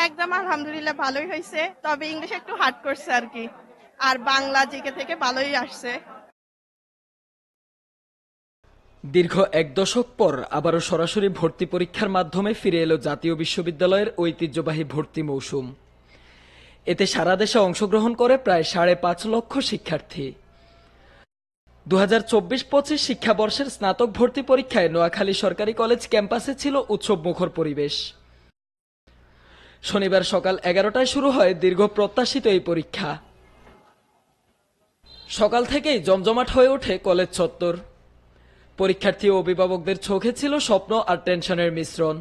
একদম আলহামদুলিল্লাহ ভালোই হয়েছে, তবে ইংলিশ একটু হার্ড করছে আর কি। আর বাংলা জিকে থেকে ভালোই আসছে। দীর্ঘ এক দশক পর আবারও সরাসরি ভর্তি পরীক্ষার মাধ্যমে ফিরে এলো জাতীয় বিশ্ববিদ্যালয়ের ঐতিহ্যবাহী ভর্তি মৌসুম। এতে সারা দেশে অংশগ্রহণ করে প্রায় ৫.৫ লক্ষ শিক্ষার্থী। ২০২৪-২৫ শিক্ষাবর্ষের স্নাতক ভর্তি পরীক্ষায় নোয়াখালী সরকারি কলেজ ক্যাম্পাসে ছিল উৎসবমুখর পরিবেশ। শনিবার সকাল ১১টায় শুরু হয় দীর্ঘ প্রত্যাশিত এই পরীক্ষা। সকাল থেকেই জমজমাট হয়ে ওঠে কলেজ চত্বর। পরীক্ষার্থী ও অভিভাবকদের চোখে ছিল স্বপ্ন আর টেনশনের মিশ্রণ।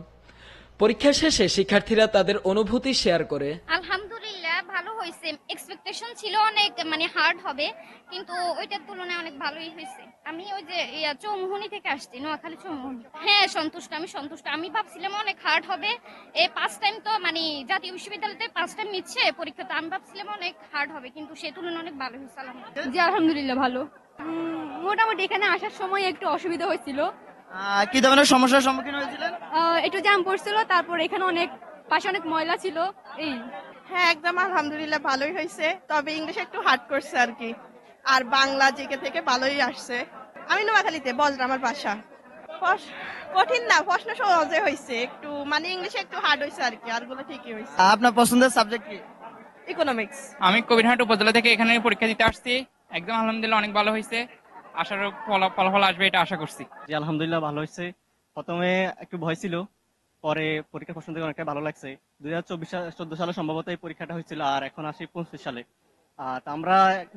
পরীক্ষা শেষে শিক্ষার্থীরা তাদের অনুভূতি শেয়ার করে। আলহামদুলিল্লাহ ভালো হয়েছে। এক্সপেকটেশন ছিল অনেক হার্ড হবে, কিন্তু ওইটার তুলনায় অনেক ভালোই হয়েছে। আমি ওই যে চৌমুহনী থেকে আসছি, নোয়াখালী চৌমুহনী। হ্যাঁ সন্তুষ্ট, আমি সন্তুষ্ট। আমি ভাবছিলাম অনেক হার্ড হবে। এই ফার্স্ট টাইম তো জাতীয় বিশ্ববিদ্যালয়তে ফার্স্ট টাইম নিচ্ছে পরীক্ষা, তো আমি ভাবছিলাম অনেক হার্ড হবে, কিন্তু সেই তুলনায় অনেক ভালো হয়েছে আলহামদুলিল্লাহ। জি আলহামদুলিল্লাহ ভালো। মোটামুটি এখানে আসার সময় একটু অসুবিধা হয়েছিল। কি ধরনের সমস্যার সম্মুখীন হয়েছিলেন? একটু জ্যাম পড়ছিল, তারপর এখানে পাশে অনেক ময়লা ছিল এই। হ্যাঁ একদম আলহামদুলিল্লাহ ভালোই হয়েছে, তবে ইংলিশ একটু হার্ড করছে আর কি। আর বাংলা জিকে থেকে ভালোই আসছে। আমি নোয়াখালীতে, বজরা আমার বাসা। কঠিন না, প্রশ্ন সহজে হয়েছে, একটু ইংলিশে একটু হার্ড হয়েছে আর কি, আরগুলো ঠিকই হয়েছে। আপনার পছন্দের সাবজেক্ট কি? ইকোনমিক্স। আমি কবিরহাট উপজেলা থেকে এখানে পরীক্ষা দিতে আসছি। একদম আলহামদুলিল্লাহ অনেক ভালো হয়েছে। আশার ফলাফল আসবে এটা আশা করছি। জি আলহামদুলিল্লাহ ভালো হয়েছে। প্রথমে একটু ভয় ছিল, পরে পরীক্ষার প্রশ্ন থেকে অনেকটা ভালো লাগছে। 2014 সালে সম্ভবত এই পরীক্ষাটা হয়েছিল, আর এখন আসি 25 সালে। তা আমরা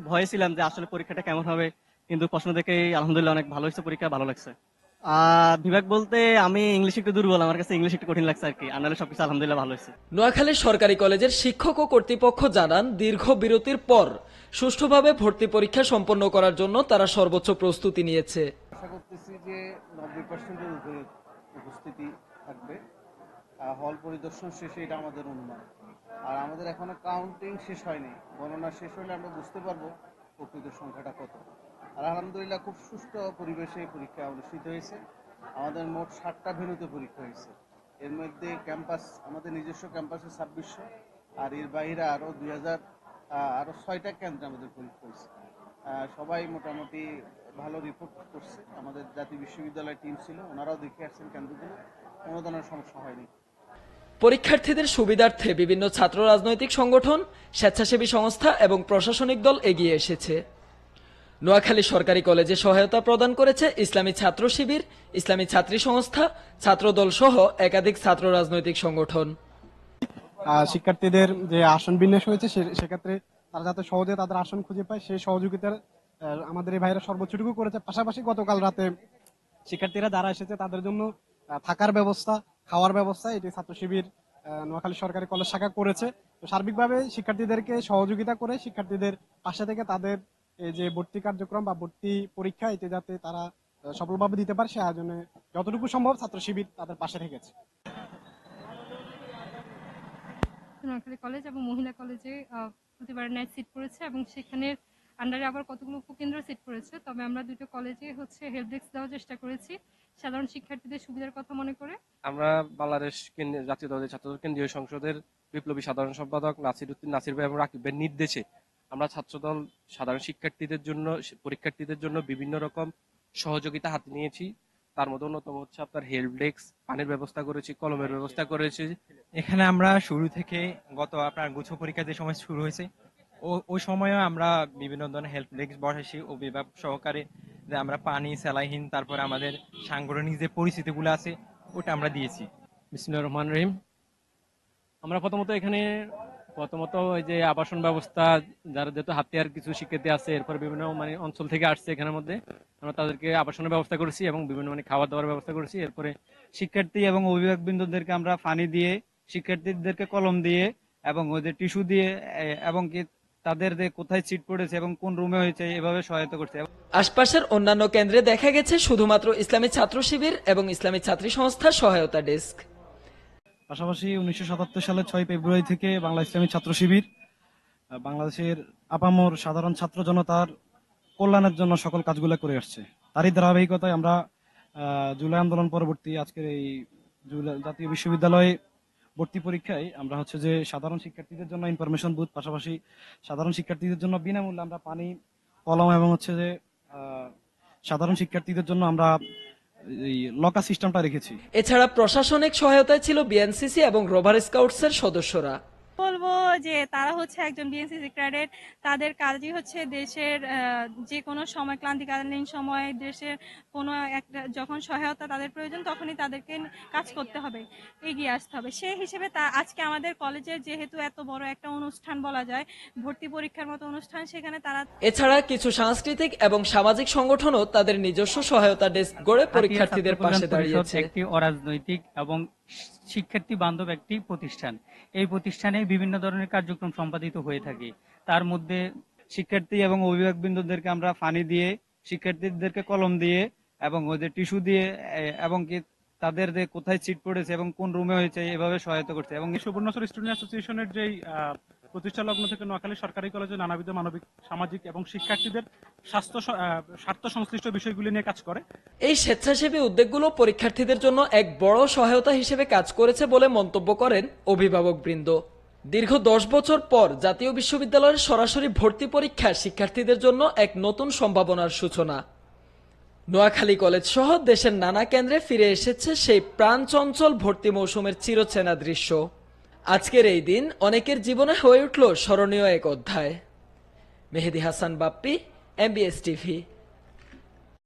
ভয়ে ছিলাম যে আসলে পরীক্ষাটা কেমন হবে, কিন্তু প্রশ্ন থেকে আলহামদুলিল্লাহ অনেক ভালো হয়েছে, পরীক্ষা ভালো লাগছে। বিভাগ বলতে আমি ইংলিশ একটু দুর্বল, আমার কাছে ইংলিশ একটু কঠিন লাগছে আর কি, আর নাহলে সবকিছু আলহামদুলিল্লাহ ভালো হয়েছে। নোয়াখালী সরকারি কলেজের শিক্ষক ও কর্তৃপক্ষ জানান, দীর্ঘ বিরতির পর সুষ্ঠুভাবে ভর্তি পরীক্ষা সম্পন্ন করার জন্য তারা সর্বোচ্চ প্রস্তুতি নিয়েছে। আশা করতেছি যে 90%-এর উপরে উপস্থিতি থাকবে। হল পরিদর্শন শেষে এটা আমাদের অনুমান। আর আমাদের এখনো কাউন্টিং শেষ হয়নি, গণনা শেষ হলে আমরা বুঝতে পারবো প্রকৃত সংখ্যাটা কত। আর আলহামদুলিল্লাহ খুব সুষ্ঠু পরিবেশে পরীক্ষা অনুষ্ঠিত হয়েছে। আমাদের মোট 7টা ভেন্যুতে পরীক্ষা হয়েছে। এর মধ্যে ক্যাম্পাস, আমাদের নিজস্ব ক্যাম্পাসে 2600, আর এর বাইরে আরো 2000, আরো 6টা কেন্দ্রে আমাদের পরীক্ষা হয়েছে। সবাই মোটামুটি ভালো রিপোর্ট করছে। আমাদের জাতীয় বিশ্ববিদ্যালয়ের টিম ছিল, ওনারাও দেখে আসছেন কেন্দ্রগুলো, কোনো ধরনের সমস্যা হয়নি। পরীক্ষার্থীদের সুবিধার্থে বিভিন্ন ছাত্র রাজনৈতিক সংগঠন, স্বেচ্ছাসেবী সংস্থা এবং প্রশাসনিক দল এগিয়ে এসেছে। নোয়াখালী সরকারি কলেজে সহায়তা প্রদান করেছে ইসলামী ছাত্র শিবির, ইসলামী ছাত্রী সংস্থা, ছাত্রদল সহ একাধিক ছাত্র রাজনৈতিক সংগঠন। শিক্ষার্থীদের যে আসন বিন্যাস হয়েছে সেক্ষেত্রে তারা যাতে সহজে তাদের আসন খুঁজে পায়, সেই সহযোগিতার আমাদের এই ভাইরা সর্বোচ্চটুকু করেছে। পাশাপাশি গতকাল রাতে শিক্ষার্থীরা যারা এসেছে তাদের জন্য থাকার ব্যবস্থা, খাওয়ার ব্যবস্থা এটি ছাত্র শিবির নোয়াখালী সরকারি কলেজ শাখা করেছে। তো সার্বিকভাবে শিক্ষার্থীদেরকে সহযোগিতা করে, শিক্ষার্থীদের পাশে থেকে তাদের এই যে ভর্তি কার্যক্রম বা ভর্তি পরীক্ষা এটি যাতে তারা সফলভাবে দিতে পারে, সে আয়োজনে যতটুকু সম্ভব ছাত্র শিবির তাদের পাশে থেকেছে। নোয়াখালী কলেজ এবং মহিলা কলেজে প্রতিবার নাইট সিট পড়েছে, এবং সেখানে আন্ডারে আবার কতগুলো উপকেন্দ্র সিট পড়েছে। তবে আমরা দুটো কলেজে হেল্প ডেস্ক দেওয়ার চেষ্টা করেছি সাধারণ শিক্ষার্থীদের সুবিধার কথা মনে করে। আমরা বাংলাদেশ জাতীয়তাবাদী ছাত্র কেন্দ্রীয় সংসদের বিপ্লবী সাধারণ সম্পাদক নাসির ভাই এবং রাকিব ভাইয়ের নির্দেশে আমরা ছাত্রদল সাধারণ শিক্ষার্থীদের জন্য, পরীক্ষার্থীদের জন্য বিভিন্ন রকম সহযোগিতা হাতে নিয়েছি। তার মধ্যে অন্যতম হচ্ছে আপনার হেল্প ডেস্ক, পানির ব্যবস্থা করেছি, কলমের ব্যবস্থা করেছি। এখানে আমরা শুরু থেকে আপনার গুচ্ছ পরীক্ষা যে সময় শুরু হয়েছে ওই সময়ও আমরা বিভিন্ন ধরনের হেল্প ডেস্ক বসাইছি, অভিভাবক সহকারে, যে আমরা পানি, স্যালাইন, তারপরে আমাদের সাংগঠনিক যে পরিস্থিতিগুলো আছে ওটা আমরা দিয়েছি। বিসমিল্লাহির রহমানির রহিম। আমরা প্রথমত ওই যে আবাসন ব্যবস্থা, যারা যেহেতু হাতিয়ার কিছু শিক্ষার্থী আছে, এরপর বিভিন্ন অঞ্চল থেকে আসছে এখানের মধ্যে, আমরা তাদেরকে আবাসনের ব্যবস্থা করেছি এবং বিভিন্ন খাওয়া দাওয়ার ব্যবস্থা করেছি। এরপরে শিক্ষার্থী এবং অভিভাবক বৃন্দদেরকে আমরা পানি দিয়ে, শিক্ষার্থীদেরকে কলম দিয়ে এবং ওদের টিস্যু দিয়ে, এবং কি তাদের যে কোথায় সিট পড়েছে এবং কোন রুমে হয়েছে এভাবে সহায়তা করছে। আশপাশের অন্যান্য কেন্দ্রে দেখা গেছে শুধুমাত্র ইসলামী ছাত্র শিবির এবং ইসলামী ছাত্রী সংস্থার সহায়তা ডেস্ক। পাশাপাশি 1977 সালের 6 ফেব্রুয়ারি থেকে বাংলা ইসলামী ছাত্র শিবির বাংলাদেশের আপামর সাধারণ ছাত্র জনতার কল্যাণের জন্য সকল কাজগুলো করে আসছে। তারই ধারাবাহিকতায় আমরা জুলাই আন্দোলন পরবর্তী আজকের এই জাতীয় বিশ্ববিদ্যালয়ে ভর্তি পরীক্ষায় আমরা হচ্ছে যে সাধারণ শিক্ষার্থীদের জন্য ইনফরমেশন বুথ, পাশাপাশি সাধারণ শিক্ষার্থীদের জন্য বিনামূল্যে আমরা পানি, কলম এবং হচ্ছে যে সাধারণ শিক্ষার্থীদের জন্য আমরা এই লকার সিস্টেমটা রেখেছি। এছাড়া প্রশাসনিক সহায়তায় ছিল বিএনসিসি এবং রোভার স্কাউটসের সদস্যরা। বলবো যে তারা হচ্ছে একজন বিএনসিসি ক্যাডেট, তাদের কাজই হচ্ছে দেশের যে কোনো সময়, ক্লান্তিকালীন সময় দেশের কোনো একটা যখন সহায়তা তাদের প্রয়োজন তখনই তাদেরকে কাজ করতে হবে, এগিয়ে আসতে হবে। সেই হিসেবে আজকে আমাদের কলেজের যেহেতু এত বড় একটা অনুষ্ঠান বলা যায়, ভর্তি পরীক্ষার মতো অনুষ্ঠান, সেখানে তারা এছাড়া কিছু সাংস্কৃতিক এবং সামাজিক সংগঠনও তাদের নিজস্ব সহায়তা ডেস্ক গড়ে পরীক্ষার্থীদের পাশে দাঁড়িয়েছে। একটি অরাজনৈতিক এবং শিক্ষার্থী বান্ধব একটি প্রতিষ্ঠান। এই প্রতিষ্ঠানে বিভিন্ন ধরনের কার্যক্রম সম্পাদিত হয়ে থাকে। তার মধ্যে শিক্ষার্থী এবং অভিভাবকবৃন্দদেরকে আমরা পানি দিয়ে, শিক্ষার্থীদেরকে কলম দিয়ে এবং ওদের টিস্যু দিয়ে এবং কি তাদের যে কোথায় সিট পড়েছে এবং কোন রুমে হয়েছে এভাবে সহায়তা করছে। এবং সুবর্ণচর স্টুডেন্ট অ্যাসোসিয়েশনের যেই প্রতিষ্ঠা লগ্ন থেকে নোয়াখালী সরকারি কলেজে নানাবিধ মানবিক, সামাজিক এবং শিক্ষার্থীদের স্বার্থ সংশ্লিষ্ট বিষয়গুলি নিয়ে কাজ করে। এই স্বেচ্ছাসেবী উদ্যোগগুলো পরীক্ষার্থীদের জন্য এক বড় সহায়তা হিসেবে কাজ করেছে বলে মন্তব্য করেন অভিভাবকবৃন্দ। দীর্ঘ 10 বছর পর জাতীয় বিশ্ববিদ্যালয়ের সরাসরি ভর্তি পরীক্ষা শিক্ষার্থীদের জন্য এক নতুন সম্ভাবনার সূচনা। নোয়াখালী কলেজ সহ দেশের নানা কেন্দ্রে ফিরে এসেছে সেই প্রাণচঞ্চল ভর্তি মৌসুমের চিরচেনা দৃশ্য। আজকের এই দিন অনেকের জীবনে হয়ে উঠল স্মরণীয় এক অধ্যায়। মেহেদী হাসান বাপ্পি, MBS TV।